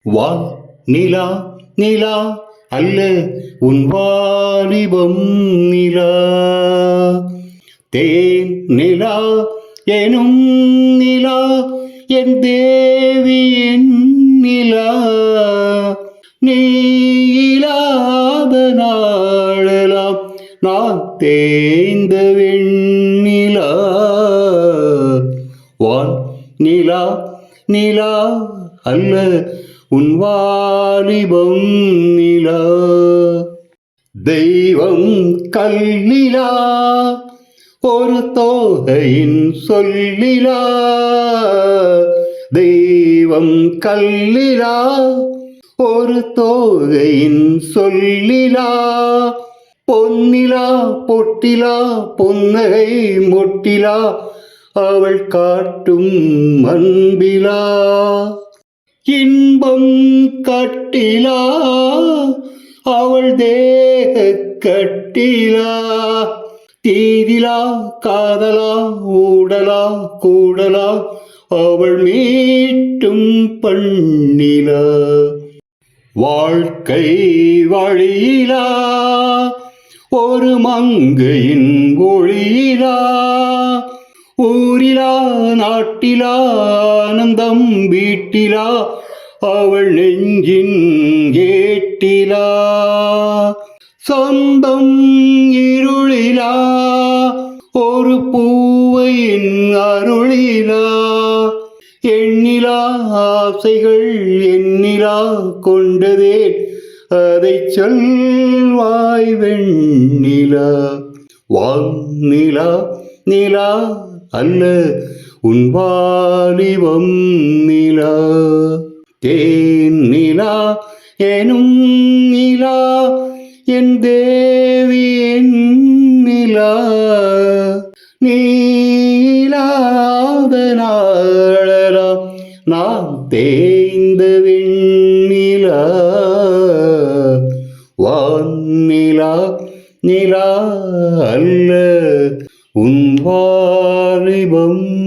வான் நிலா நிலா அல்ல உன் வாலிபம் நிலா. தேன் நிலா எனும் நிலா என் தேவியின் நிலா. நீ இல்லாத நாளெல்லாம் நான் தேய்ந்த வெண்ணிலா. வான் நிலா நிலா அல்ல உன் வாலிபம் நிலா. தெய்வம் கல்லிலா ஒரு தோகையின் சொல்லிலா. தெய்வம் கல்லிலா ஒரு தோகையின் சொல்லிலா. பொன்னிலா பொட்டிலா பொன்னகை மொட்டிலா அவள் காட்டும் அன்பிலா. இன்பம் கட்டிலா அவள் தேக கட்டிலா. தீதிலா காதலா ஊடலா கூடலா அவள் மீட்டும் பண்ணிலா. வாழ்க்கை வழியிலா ஒரு மங்கையின் ஒளியிலா. ஊரிலா நாட்டிலா ஆனந்தம் வீட்டிலா அவள் நெஞ்சின் ஏட்டிலா. சொந்தம் இருளிலா ஒரு பூவையின் அருளிலா. எண்ணிலா ஆசைகள் எண்ணிலா கொண்டதே அதை சொல்வாய் வெண்ணிலா. வான்நிலா நிலா அல்ல உன் வாலிபம் நிலா. தேன் நிலா எனும் நிலா என் தேவியின் நிலா. நீலாத நாளெல்லாம் நான் தேய்ந்த வெண்ணிலா. வான்நிலா நிலா அல்ல உன் வாலிபம்